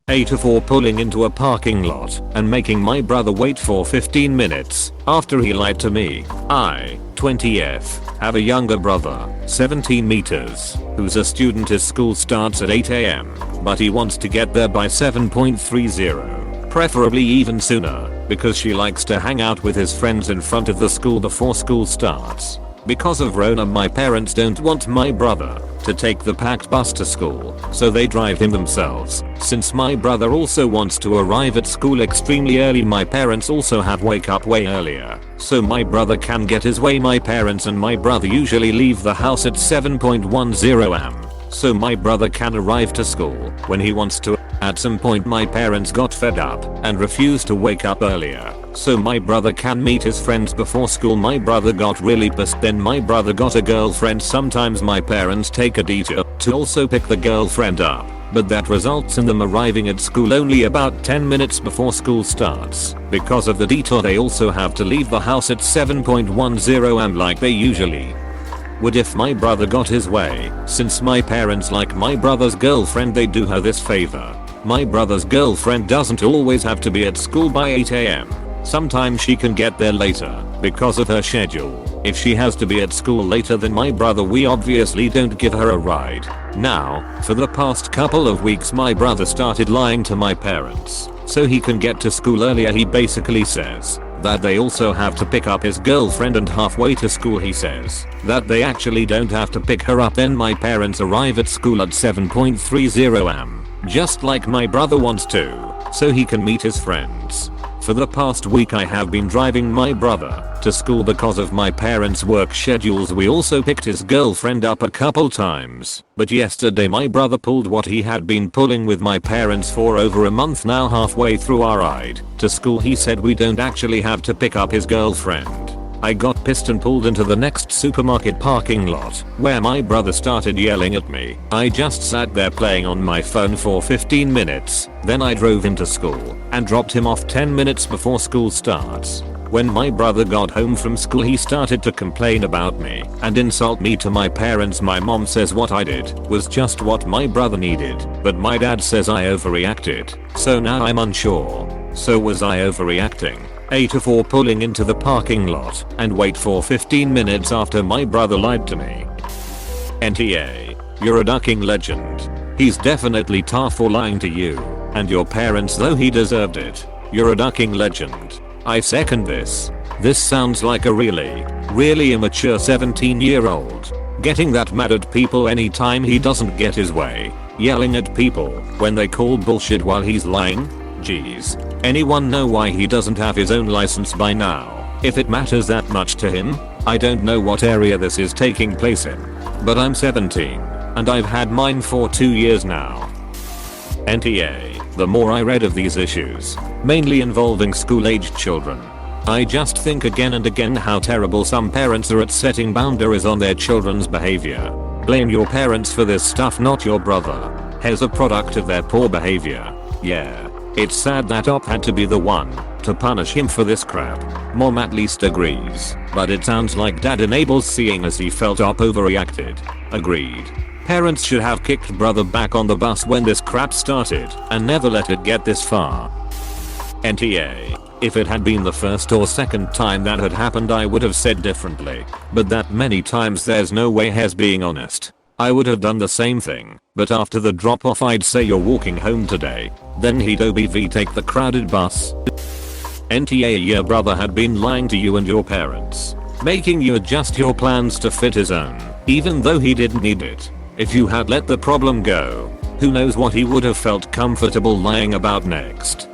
AITA for pulling into a parking lot and making my brother wait for 15 minutes after he lied to me. I, 20th, have a younger brother, 17 meters, who's a student. His school starts at 8 am, but he wants to get there by 7:30, preferably even sooner, because she likes to hang out with his friends in front of the school before school starts. Because of Rona, my parents don't want my brother to take the packed bus to school, so they drive him themselves. Since my brother also wants to arrive at school extremely early, my parents also have wake up way earlier, so my brother can get his way. My parents and my brother usually leave the house at 7:10 am, so my brother can arrive to school when he wants to. At some point my parents got fed up and refused to wake up earlier, so my brother can meet his friends before school. My brother got really pissed, then my brother got a girlfriend. Sometimes my parents take a detour to also pick the girlfriend up, but that results in them arriving at school only about 10 minutes before school starts. Because of the detour they also have to leave the house at 7:10 am like they usually would if my brother got his way. Since my parents like my brother's girlfriend, they do her this favor. My brother's girlfriend doesn't always have to be at school by 8 am. Sometimes she can get there later because of her schedule. If she has to be at school later than my brother, we obviously don't give her a ride. Now, for the past couple of weeks my brother started lying to my parents so he can get to school earlier. He basically says that they also have to pick up his girlfriend, and halfway to school he says that they actually don't have to pick her up. Then my parents arrive at school at 7:30 am, just like my brother wants to, so he can meet his friends. For the past week I have been driving my brother to school because of my parents' work schedules. We also picked his girlfriend up a couple times, but yesterday my brother pulled what he had been pulling with my parents for over a month now. Halfway through our ride to school he said we don't actually have to pick up his girlfriend. I got pissed and pulled into the next supermarket parking lot, where my brother started yelling at me. I just sat there playing on my phone for 15 minutes, then I drove him to school and dropped him off 10 minutes before school starts. When my brother got home from school he started to complain about me and insult me to my parents. My mom says what I did was just what my brother needed, but my dad says I overreacted, so now I'm unsure. So was I overreacting? AITA for pulling into the parking lot and wait for 15 minutes after my brother lied to me. NTA, you're a ducking legend. He's definitely tough for lying to you and your parents, though he deserved it. You're a ducking legend. I second this. This sounds like a really immature 17-year-old getting that mad at people anytime he doesn't get his way, yelling at people when they call bullshit while he's lying. Geez, anyone know why he doesn't have his own license by now? If it matters that much to him. I don't know what area this is taking place in, but I'm 17 and I've had mine for 2 years now. NTA, the more I read of these issues, mainly involving school-aged children, I just think again and again how terrible some parents are at setting boundaries on their children's behavior. Blame your parents for this stuff, not your brother. He's a product of their poor behavior. Yeah. It's sad that Op had to be the one to punish him for this crap. Mom at least agrees, but it sounds like dad enables, seeing as he felt Op overreacted. Agreed. Parents should have kicked brother back on the bus when this crap started and never let it get this far. NTA. If it had been the first or second time that had happened I would have said differently, but that many times there's no way he's being honest. I would have done the same thing, but after the drop off I'd say you're walking home today, then he'd OBV take the crowded bus. NTA, your brother had been lying to you and your parents, making you adjust your plans to fit his own, even though he didn't need it. If you had let the problem go, who knows what he would have felt comfortable lying about next.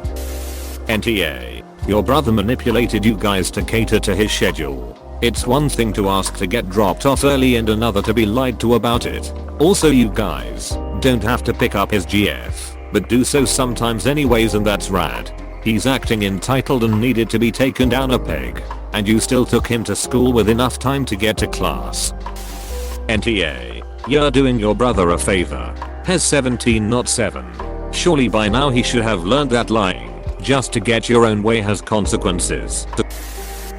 NTA, your brother manipulated you guys to cater to his schedule. It's one thing to ask to get dropped off early and another to be lied to about it. Also, you guys don't have to pick up his GF, but do so sometimes anyways, and that's rad. He's acting entitled and needed to be taken down a peg, and you still took him to school with enough time to get to class. NTA, you're doing your brother a favor. He's 17 not 7. Surely by now he should have learned that lying just to get your own way has consequences.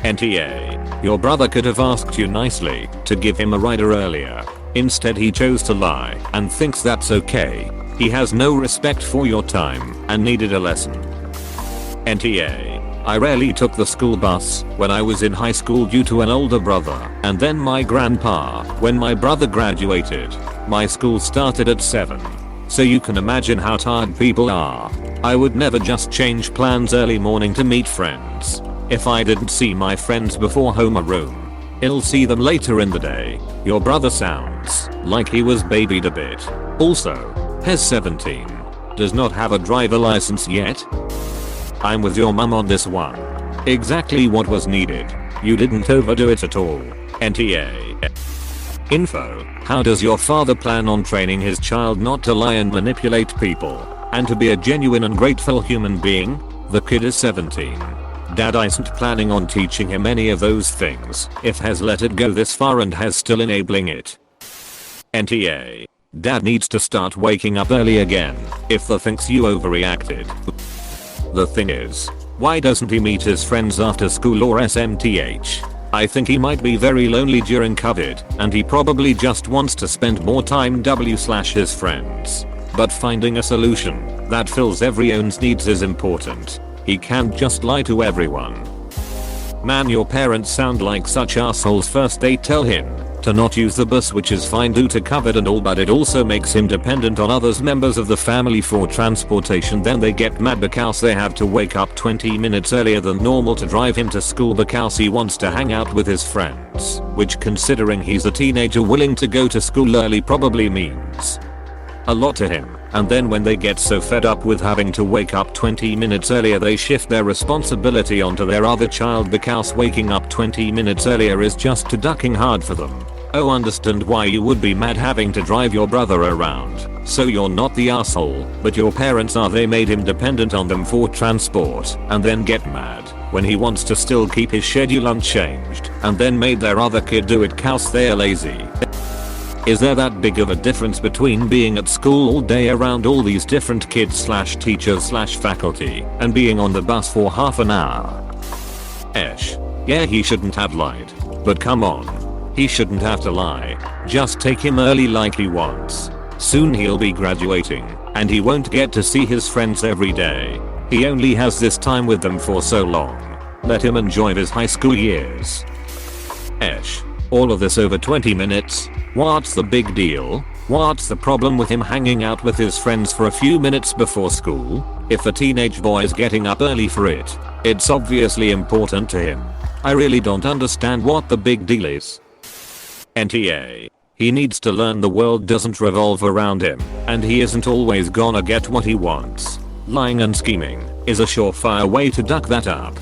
NTA, your brother could have asked you nicely to give him a rider earlier. Instead he chose to lie and thinks that's okay. He has no respect for your time and needed a lesson. NTA. I rarely took the school bus when I was in high school due to an older brother and then my grandpa when my brother graduated. My school started at 7. So you can imagine how tired people are. I would never just change plans early morning to meet friends. If I didn't see my friends before homeroom, I'll see them later in the day. Your brother sounds like he was babied a bit. Also, he's 17. Does not have a driver license yet. I'm with your mum on this one. Exactly what was needed. You didn't overdo it at all. NTA. Info. How does your father plan on training his child not to lie and manipulate people, and to be a genuine and grateful human being? The kid is 17. Dad isn't planning on teaching him any of those things if has let it go this far and has still enabling it. NTA. Dad needs to start waking up early again if the thinks you overreacted. The thing is, why doesn't he meet his friends after school or SMTH? I think he might be very lonely during COVID and he probably just wants to spend more time his friends. But finding a solution that fills everyone's needs is important. He can't just lie to everyone. Man, your parents sound like such assholes. First they tell him to not use the bus, which is fine due to COVID and all, but it also makes him dependent on others members of the family for transportation. Then they get mad because they have to wake up 20 minutes earlier than normal to drive him to school because he wants to hang out with his friends, which considering he's a teenager willing to go to school early probably means a lot to him. And then when they get so fed up with having to wake up 20 minutes earlier, they shift their responsibility onto their other child because waking up 20 minutes earlier is just too ducking hard for them. Oh, understand why you would be mad having to drive your brother around. So you're not the asshole, but your parents are. They made him dependent on them for transport and then get mad when he wants to still keep his schedule unchanged and then made their other kid do it cause they're lazy. Is there that big of a difference between being at school all day around all these different kids / teachers / faculty and being on the bus for half an hour? Esh. Yeah, he shouldn't have lied. But come on. He shouldn't have to lie. Just take him early like he wants. Soon he'll be graduating and he won't get to see his friends every day. He only has this time with them for so long. Let him enjoy his high school years. Esh. All of this over 20 minutes? What's the big deal? What's the problem with him hanging out with his friends for a few minutes before school? If a teenage boy is getting up early for it, it's obviously important to him. I really don't understand what the big deal is. NTA. He needs to learn the world doesn't revolve around him, and he isn't always gonna get what he wants. Lying and scheming is a surefire way to duck that up.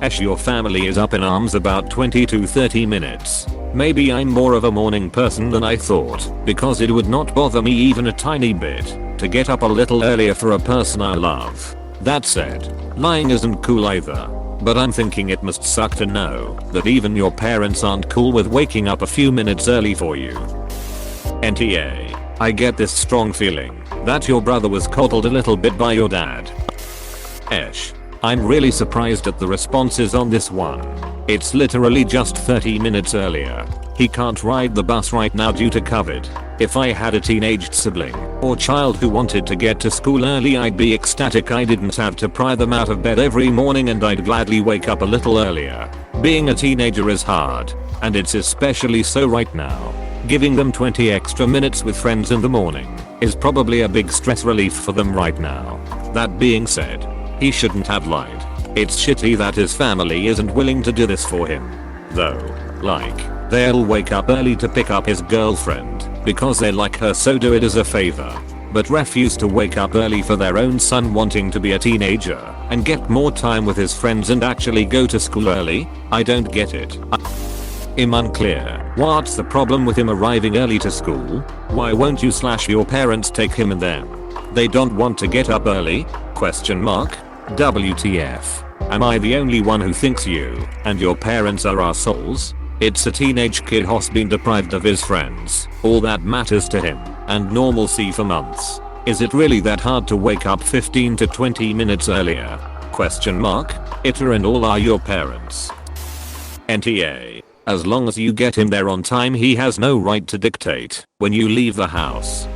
Esh, your family is up in arms about 20 to 30 minutes. Maybe I'm more of a morning person than I thought, because it would not bother me even a tiny bit to get up a little earlier for a person I love. That said, lying isn't cool either, but I'm thinking it must suck to know that even your parents aren't cool with waking up a few minutes early for you. NTA. I get this strong feeling that your brother was coddled a little bit by your dad. Esh. I'm really surprised at the responses on this one. It's literally just 30 minutes earlier. He can't ride the bus right now due to COVID. If I had a teenaged sibling or child who wanted to get to school early, I'd be ecstatic I didn't have to pry them out of bed every morning and I'd gladly wake up a little earlier. Being a teenager is hard, and it's especially so right now. Giving them 20 extra minutes with friends in the morning is probably a big stress relief for them right now. That being said, he shouldn't have lied. It's shitty that his family isn't willing to do this for him. Though, like, they'll wake up early to pick up his girlfriend because they like her, so do it as a favor. But refuse to wake up early for their own son wanting to be a teenager and get more time with his friends and actually go to school early? I don't get it. I'm unclear. What's the problem with him arriving early to school? Why won't you / your parents take him and them? They don't want to get up early? Question mark. WTF. Am I the only one who thinks you and your parents are assholes? It's a teenage kid who's been deprived of his friends, all that matters to him, and normalcy for months. Is it really that hard to wake up 15 to 20 minutes earlier? Question mark. ITA and all are your parents. NTA. As long as you get him there on time, he has no right to dictate when you leave the house.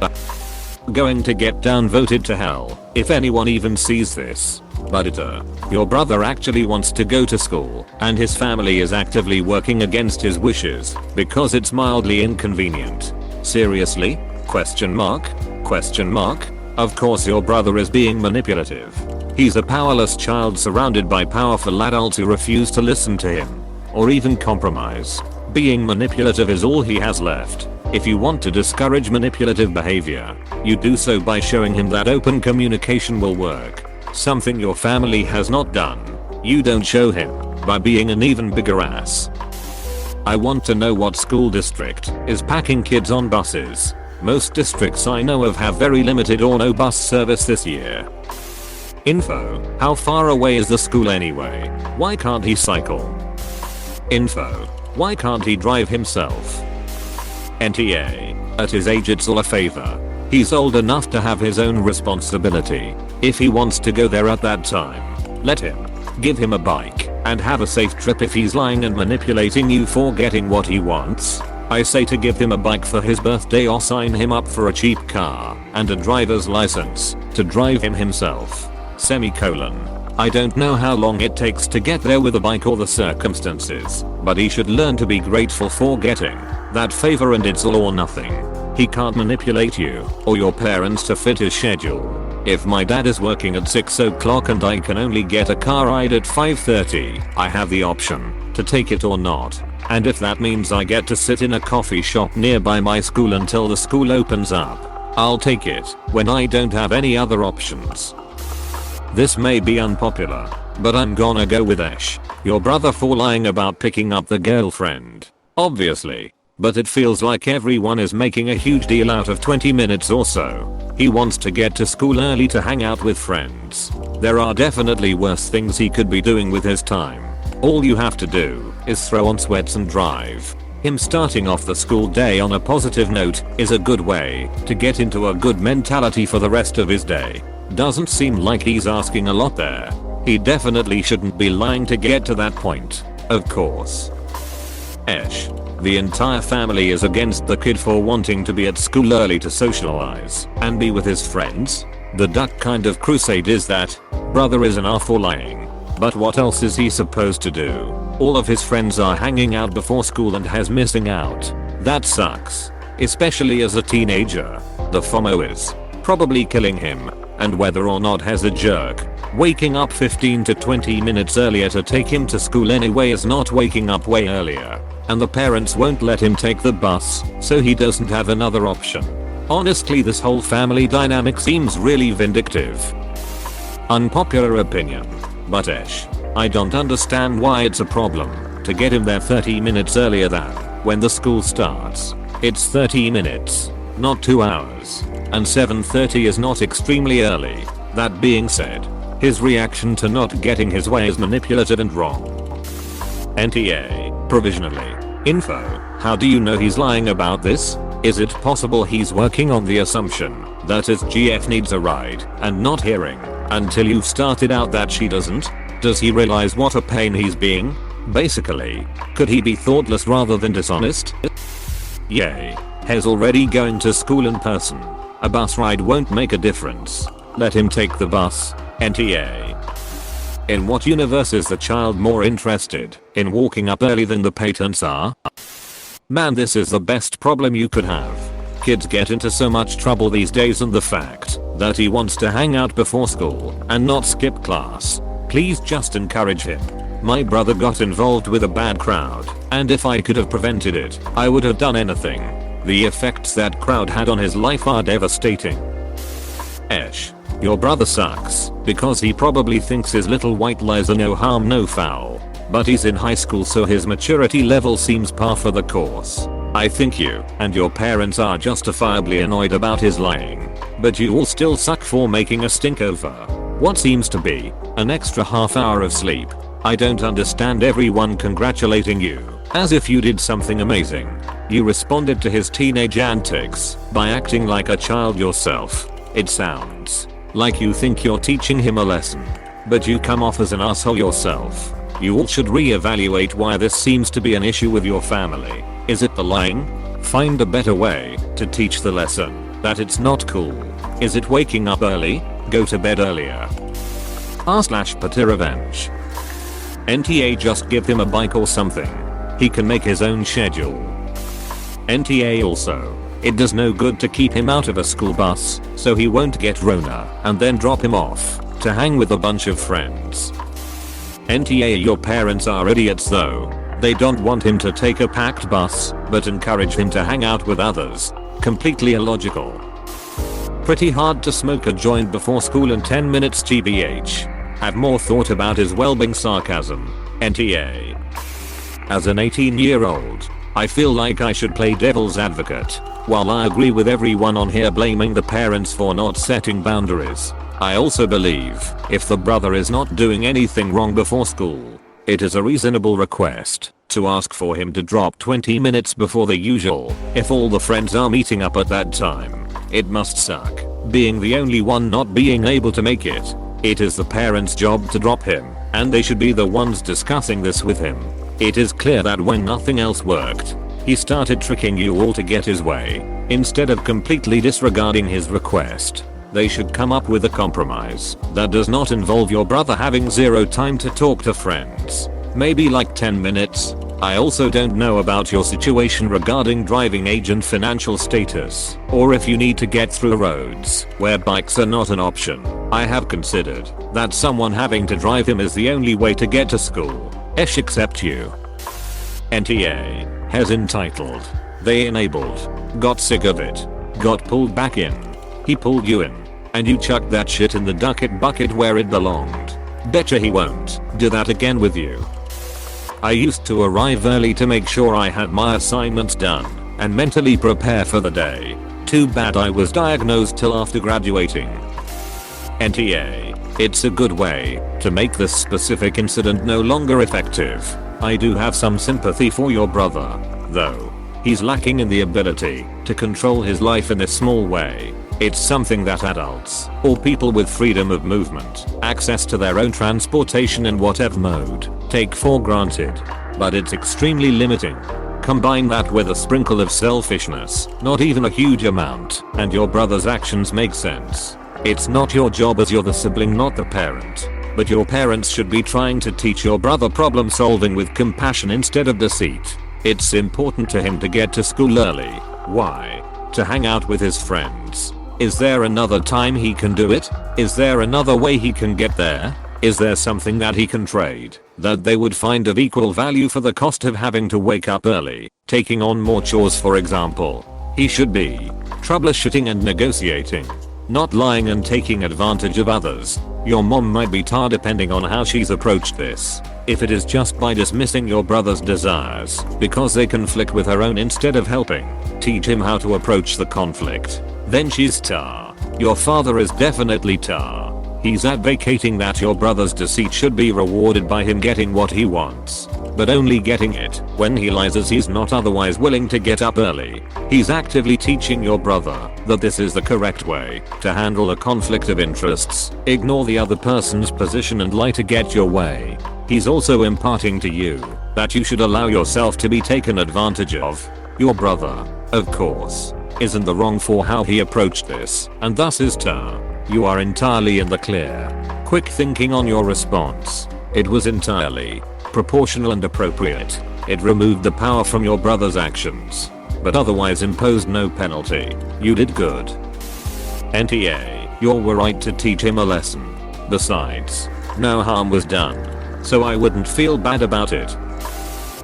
going to get downvoted to hell if anyone even sees this. But AITA, your brother actually wants to go to school and his family is actively working against his wishes because it's mildly inconvenient. Seriously? Question mark? Question mark? Of course your brother is being manipulative. He's a powerless child surrounded by powerful adults who refuse to listen to him or even compromise. Being manipulative is all he has left. If you want to discourage manipulative behavior, you do so by showing him that open communication will work. Something your family has not done. You don't show him by being an even bigger ass. I want to know what school district is packing kids on buses. Most districts I know of have very limited or no bus service this year. Info: how far away is the school anyway? Why can't he cycle? Info: why can't he drive himself? NTA: at his age it's all a favor. He's old enough to have his own responsibility. If he wants to go there at that time, let him. Give him a bike and have a safe trip. If he's lying and manipulating you for getting what he wants, I say to give him a bike for his birthday or sign him up for a cheap car and a driver's license to drive him himself. Semicolon. I don't know how long it takes to get there with a bike or the circumstances, but he should learn to be grateful for getting that favor, and it's all or nothing. He can't manipulate you or your parents to fit his schedule. If my dad is working at 6 o'clock and I can only get a car ride at 5:30, I have the option to take it or not. And if that means I get to sit in a coffee shop nearby my school until the school opens up, I'll take it when I don't have any other options. This may be unpopular, but I'm gonna go with Ash, your brother, for lying about picking up the girlfriend. Obviously. But it feels like everyone is making a huge deal out of 20 minutes or so. He wants to get to school early to hang out with friends. There are definitely worse things he could be doing with his time. All you have to do is throw on sweats and drive. Him starting off the school day on a positive note is a good way to get into a good mentality for the rest of his day. Doesn't seem like he's asking a lot there. He definitely shouldn't be lying to get to that point, of course. Esh. The entire family is against the kid for wanting to be at school early to socialize and be with his friends. The duck kind of crusade is that. Brother is an R for lying. But what else is he supposed to do? All of his friends are hanging out before school and has missing out. That sucks. Especially as a teenager. The FOMO is probably killing him. And whether or not has a jerk waking up 15 to 20 minutes earlier to take him to school anyway is not waking up way earlier. And the parents won't let him take the bus, so he doesn't have another option. Honestly, this whole family dynamic seems really vindictive. Unpopular opinion. But Esh, I don't understand why it's a problem to get him there 30 minutes earlier than when the school starts. It's 30 minutes, not 2 hours. And 7:30 is not extremely early. That being said, his reaction to not getting his way is manipulative and wrong. NTA, provisionally. Info: how do you know he's lying about this? Is it possible he's working on the assumption that his GF needs a ride and not hearing until you've started out that she doesn't? Does he realize what a pain he's being? Basically, could he be thoughtless rather than dishonest? Yay. He's already going to school in person. A bus ride won't make a difference. Let him take the bus. NTA. In what universe is the child more interested in walking up early than the parents are? Man, this is the best problem you could have. Kids get into so much trouble these days, and the fact that he wants to hang out before school and not skip class. Please just encourage him. My brother got involved with a bad crowd, and if I could have prevented it, I would have done anything. The effects that crowd had on his life are devastating. Esh, your brother sucks because he probably thinks his little white lies are no harm no foul. But he's in high school, so his maturity level seems par for the course. I think you and your parents are justifiably annoyed about his lying, but you all still suck for making a stink over what seems to be an extra half hour of sleep. I don't understand everyone congratulating you as if you did something amazing. You responded to his teenage antics by acting like a child yourself. It sounds like you think you're teaching him a lesson, but you come off as an asshole yourself. You all should reevaluate why this seems to be an issue with your family. Is it the lying? Find a better way to teach the lesson that it's not cool Is it waking up early? Go to bed earlier. r/petty revenge. NTA, just give him a bike or something. He can make his own schedule. NTA also, it does no good to keep him out of a school bus so he won't get Rona and then drop him off to hang with a bunch of friends. NTA, your parents are idiots though. They don't want him to take a packed bus but encourage him to hang out with others. Completely illogical. Pretty hard to smoke a joint before school in 10 minutes GBH. Have more thought about his well-being. Sarcasm. NTA. As an 18-year-old, I feel like I should play devil's advocate. While I agree with everyone on here blaming the parents for not setting boundaries, I also believe if the brother is not doing anything wrong before school, it is a reasonable request to ask for him to drop 20 minutes before the usual if all the friends are meeting up at that time. It must suck being the only one not being able to make it. It is the parents' job to drop him, and they should be the ones discussing this with him. It is clear that when nothing else worked, he started tricking you all to get his way. Instead of completely disregarding his request, they should come up with a compromise that does not involve your brother having zero time to talk to friends. Maybe like 10 minutes. I also don't know about your situation regarding driving age and financial status, or if you need to get through roads where bikes are not an option. I have considered that someone having to drive him is the only way to get to school. Except you. NTA has entitled, they enabled, got sick of it, got pulled back in. He pulled you in, and you chucked that shit in the ducket bucket where it belonged. Betcha he won't do that again with you. I used to arrive early to make sure I had my assignments done and mentally prepare for the day. Too bad I was diagnosed till after graduating. NTA, it's a good way to make this specific incident no longer effective. I do have some sympathy for your brother, though. He's lacking in the ability to control his life in a small way. It's something that adults, or people with freedom of movement, access to their own transportation in whatever mode, take for granted. But it's extremely limiting. Combine that with a sprinkle of selfishness, not even a huge amount, and your brother's actions make sense. It's not your job as you're the sibling, not the parent. But your parents should be trying to teach your brother problem solving with compassion instead of deceit. It's important to him to get to school early. Why? To hang out with his friends. Is there another time he can do it? Is there another way he can get there? Is there something that he can trade that they would find of equal value for the cost of having to wake up early, taking on more chores for example? He should be troubleshooting and negotiating, not lying and taking advantage of others. Your mom might be tired depending on how she's approached this. If it is just by dismissing your brother's desires because they conflict with her own instead of helping teach him how to approach the conflict, then she's tar. Your father is definitely tar. He's advocating that your brother's deceit should be rewarded by him getting what he wants, but only getting it when he lies as he's not otherwise willing to get up early. He's actively teaching your brother that this is the correct way to handle a conflict of interests. Ignore the other person's position and lie to get your way. He's also imparting to you that you should allow yourself to be taken advantage of. Your brother, of course, isn't the wrong for how he approached this, and thus is tar. You are entirely in the clear. Quick thinking on your response. It was entirely proportional and appropriate. It removed the power from your brother's actions, but otherwise imposed no penalty. You did good. NTA, you were right to teach him a lesson. Besides, no harm was done, so I wouldn't feel bad about it.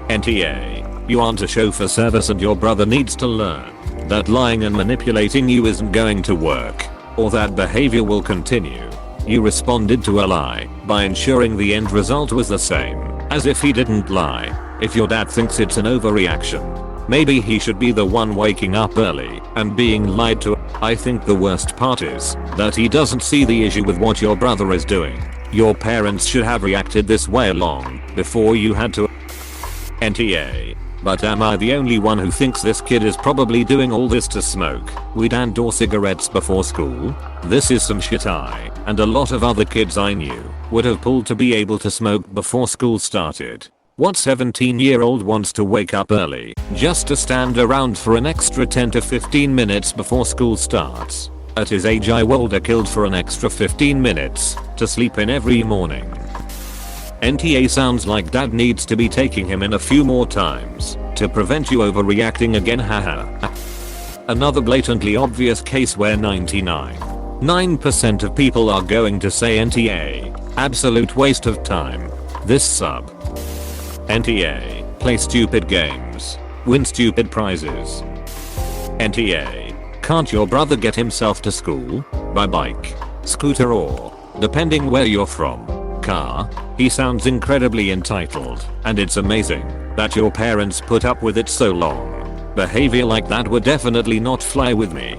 NTA, you aren't a show for service and your brother needs to learn that lying and manipulating you isn't going to work, or that behavior will continue. You responded to a lie by ensuring the end result was the same as if he didn't lie. If your dad thinks it's an overreaction, maybe he should be the one waking up early and being lied to. I think the worst part is that he doesn't see the issue with what your brother is doing. Your parents should have reacted this way long before you had to. NTA. But am I the only one who thinks this kid is probably doing all this to smoke weed and or cigarettes before school? This is some shit I, and a lot of other kids I knew, would have pulled to be able to smoke before school started. What 17-year-old wants to wake up early just to stand around for an extra 10 to 15 minutes before school starts? At his age I woulda killed for an extra 15 minutes to sleep in every morning. NTA sounds like dad needs to be taking him in a few more times to prevent you overreacting again, haha. Another blatantly obvious case where 99% of people are going to say NTA. Absolute waste of time. This sub. NTA. Play stupid games. Win stupid prizes. NTA. Can't your brother get himself to school? By bike, scooter or, depending where you're from, car? He sounds incredibly entitled, and it's amazing that your parents put up with it so long. Behavior like that would definitely not fly with me.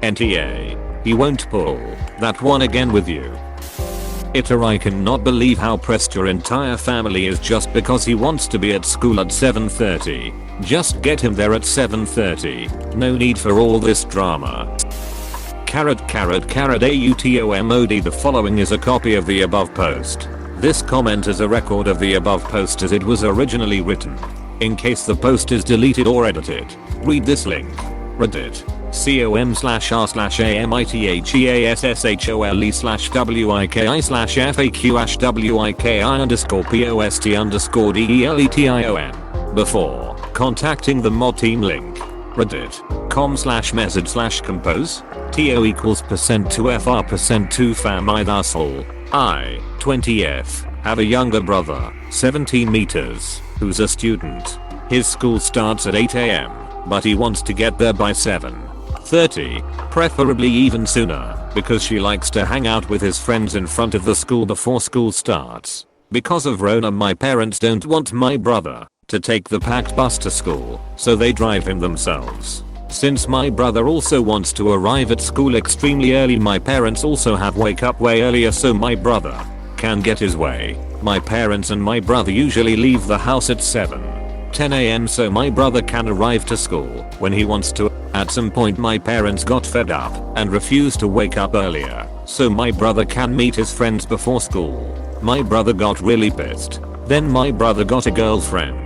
NTA. He won't pull that one again with you. AITA. I cannot believe how pressed your entire family is just because he wants to be at school at 7:30. Just get him there at 7:30. No need for all this drama. !AUTOMOD. The following is a copy of the above post. This comment is a record of the above post as it was originally written. In case the post is deleted or edited, read this link. Reddit. com/AMITHESSHOLE/WIKI/FAQ/WIKI_POST_DELETION. Before contacting the mod team link. Reddit.com/message/compose. TO equals %2FR%2 fam. I thus all. I, 20F, have a younger brother, 17 meters, who's a student. His school starts at 8 AM, but he wants to get there by 7:30, preferably even sooner, because she likes to hang out with his friends in front of the school before school starts. Because of Rona, my parents don't want my brother to take the packed bus to school, so they drive him themselves. Since my brother also wants to arrive at school extremely early, my parents also have wake up way earlier so my brother can get his way. My parents and my brother usually leave the house at 7:10 AM so my brother can arrive to school when he wants to. At some point my parents got fed up and refused to wake up earlier so my brother can meet his friends before school. My brother got really pissed. Then my brother got a girlfriend.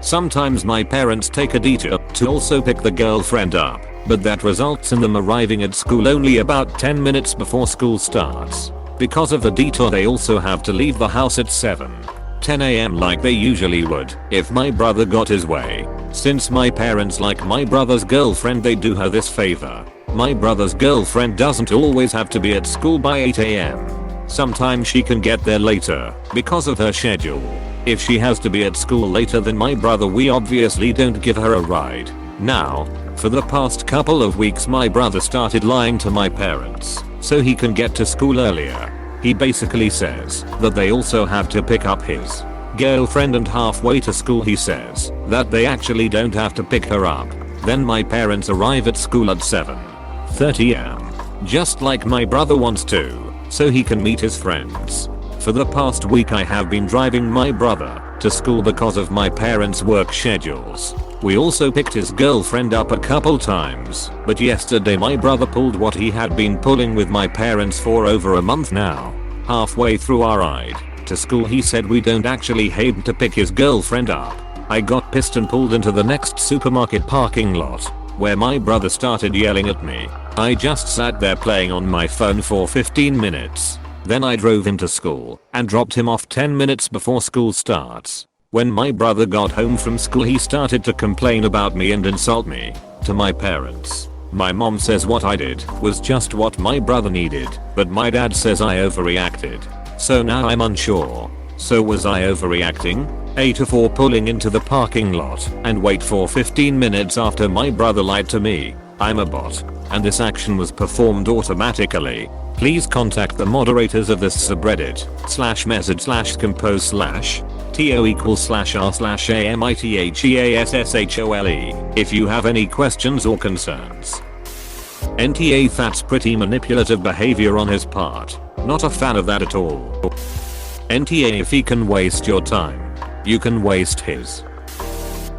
Sometimes my parents take a detour to also pick the girlfriend up, but that results in them arriving at school only about 10 minutes before school starts. Because of the detour they also have to leave the house at 7:10 AM like they usually would if my brother got his way. Since my parents like my brother's girlfriend, they do her this favor. My brother's girlfriend doesn't always have to be at school by 8 AM. Sometimes she can get there later because of her schedule. If she has to be at school later than my brother, we obviously don't give her a ride. Now, for the past couple of weeks my brother started lying to my parents so he can get to school earlier. He basically says that they also have to pick up his girlfriend, and halfway to school he says that they actually don't have to pick her up. Then my parents arrive at school at 7:30 AM, just like my brother wants to, so he can meet his friends. For the past week I have been driving my brother to school because of my parents' work schedules. We also picked his girlfriend up a couple times, but yesterday my brother pulled what he had been pulling with my parents for over a month now. Halfway through our ride to school he said we don't actually have to pick his girlfriend up. I got pissed and pulled into the next supermarket parking lot, where my brother started yelling at me. I just sat there playing on my phone for 15 minutes. Then I drove him to school and dropped him off 10 minutes before school starts. When my brother got home from school he started to complain about me and insult me to my parents. My mom says what I did was just what my brother needed, but my dad says I overreacted. So now I'm unsure. So was I overreacting? AITA for pulling into the parking lot and wait for 15 minutes after my brother lied to me. I'm a bot, and this action was performed automatically. Please contact the moderators of this subreddit /message/compose/to/r/AMITHEASSHOLE if you have any questions or concerns. NTA. That's pretty manipulative behavior on his part. Not a fan of that at all. NTA. If he can waste your time, you can waste his.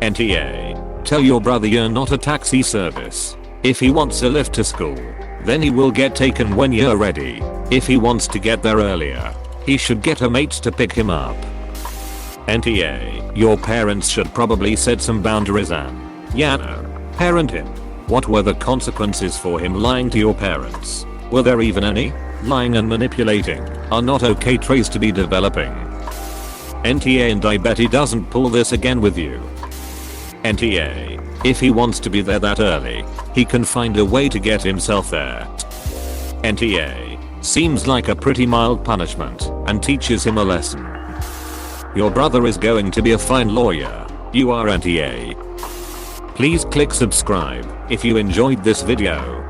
NTA. Tell your brother you're not a taxi service. If he wants a lift to school, then he will get taken when you're ready. If he wants to get there earlier, he should get a mate to pick him up. NTA. Your parents should probably set some boundaries and, yeah, no, parent him. What were the consequences for him lying to your parents? Were there even any? Lying and manipulating are not okay traits to be developing. NTA, and I bet he doesn't pull this again with you. NTA. If he wants to be there that early, he can find a way to get himself there. NTA. Seems like a pretty mild punishment and teaches him a lesson. Your brother is going to be a fine lawyer. You are NTA. Please click subscribe if you enjoyed this video.